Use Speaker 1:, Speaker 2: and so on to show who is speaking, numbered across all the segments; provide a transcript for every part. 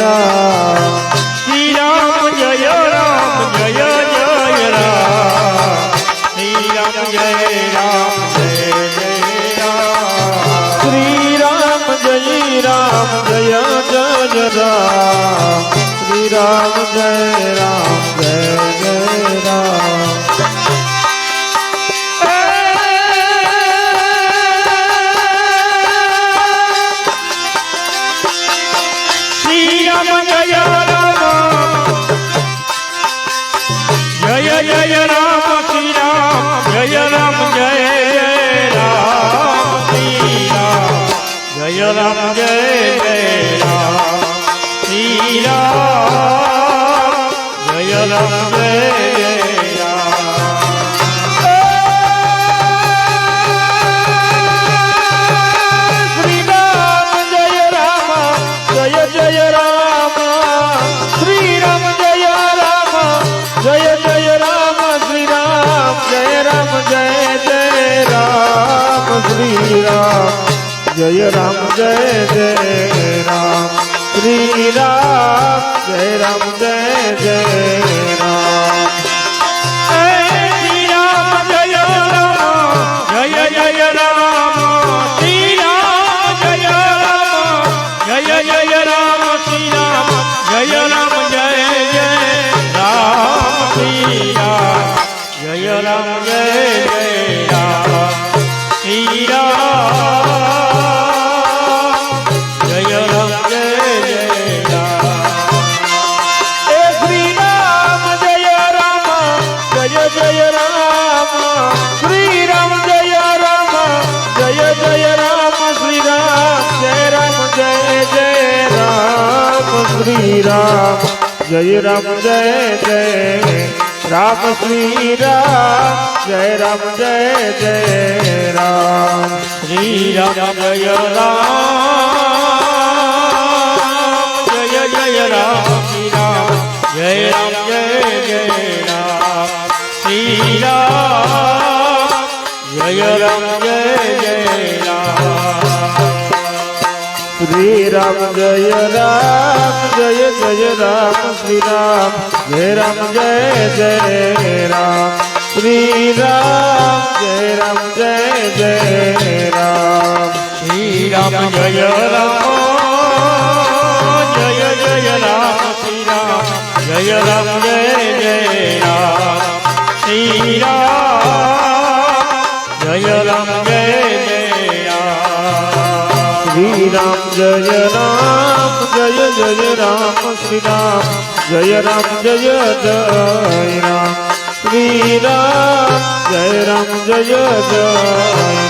Speaker 1: રામ
Speaker 2: શ્રી રામ જય રામ જય જય રામ શ્રી રામ જય રામ જય જય રામ
Speaker 1: શ્રી રામ જય રામ જય જય રામ શ્રી રામ જય રામ જય જય રામ
Speaker 2: શ્રી રામ જય રામ જય જય રામ શ્રી રામ જય રામ જય જય રામ શ્રી રામ જય રામ જય જય રામ શ્રી રામ જય રામ જય જય
Speaker 1: Shri Ram, Jai Ram, Jai Jai Ram. Shri Ram, Jai Ram, Jai Jai Ram.
Speaker 2: Shri Ram Jaya Ram Jaya Jaya Ram Shri Ram Jaya Ram Jaya Jaya Ram Shri Ram Jaya Ram Jaya Jaya Ram Shri Ram Jaya Ram Jaya Jaya Ram Shri Ram Jaya Ram Jaya Jaya Ram
Speaker 1: Shri Ram, Jai Ram, Jai Jai Ram. Shri Ram, Jai Ram, Jai Jai Ram. Shri Ram, Jai Ram, Jai Jai Ram. Shri Ram, Jai Ram, Jai Jai Ram. Shri Ram, Jai Ram, Jai Jai Ram.
Speaker 2: Shri Ram Jaya Ram Jaya Jaya Ram Shri Ram Jaya Ram Jaya Jaya Ram Shri Ram Jaya Ram Jaya Jaya Ram
Speaker 1: Shri Ram, Jai Ram, Jai Jai Ram. Shri Ram, Jai Ram, Jai Jai Ram. Shri Ram, Jai Ram, Jai Jai Ram.
Speaker 2: Shri Ram Jaya Ram Jaya Jaya Ram Shri Ram Jaya Ram Jaya Jaya Ram Shri Ram Jaya Ram Jaya Jaya Ram
Speaker 1: Shri Ram, Jai Ram, Jai Jai Ram. Shri Ram, Jai Ram, Jai Jai Ram. Shri Ram, Jai Ram, Jai Jai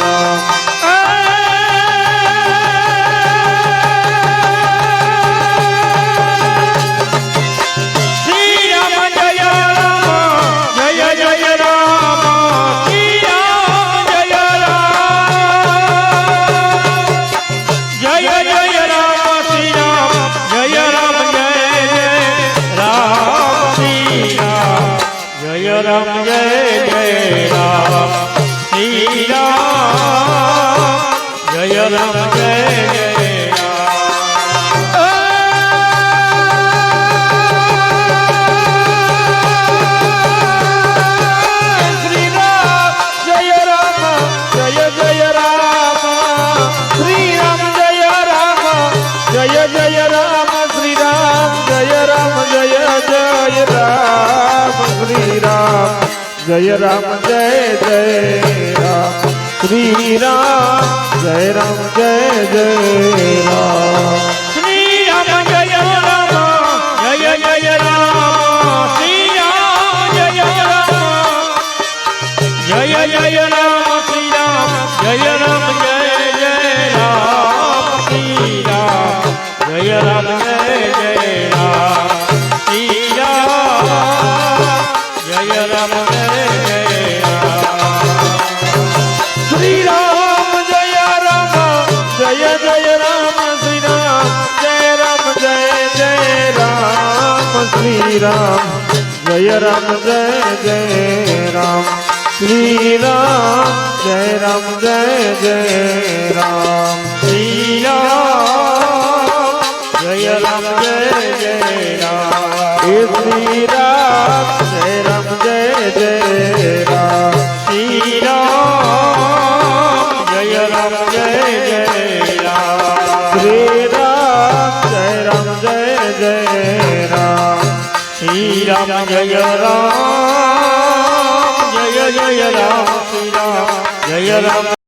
Speaker 1: Ram.
Speaker 2: Shri Ram Jaya Ram Jaya Jaya Ram Shri Ram Jaya Ram Jaya Jaya Ram Shri Ram Jaya Ram Jaya Ram Shri Ram Jaya Ram Jaya Ram Shri Ram Jaya Ram Jaya
Speaker 1: Shri Ram, Jai Ram, Jai Jai Ram. Shri Ram, Jai Ram, Jai Jai Ram. Shri Ram, Jai Ram, Jai Jai Ram. Shri Ram, Jai Ram, Jai Jai Ram. Shri Ram, Jai Ram, Jai Jai Ram.
Speaker 2: Shri Ram Jaya Ram Jaya Jaya Ram Shri Ram Jaya Ram Jaya Jaya Ram Shri Ram Jaya Ram Jaya Jaya Ram Shri Ram Jaya Ram Jaya Jaya Ram Shri Ram Jaya Ram Jaya Jaya Ram
Speaker 1: Shri Ram, Jai Ram, Jai Jai Ram. Shri Ram, Jai Ram, Jai Jai Ram. Shri Ram, Jai Ram, Jai Jai Ram. Shri Ram, Jai Ram, Jai Jai Ram.
Speaker 2: Shri Ram Jaya જય રામ જય જય રામ
Speaker 1: હે શ્રી રામ જય રામ જય જય રામ
Speaker 2: શ્રી રામ જય રામ જય જય રામ
Speaker 1: શ્રી રામ જય રામ જય જય રામ
Speaker 2: શ્રી રામ જય રામ જય જય રામ શ્રી રામ જય રામ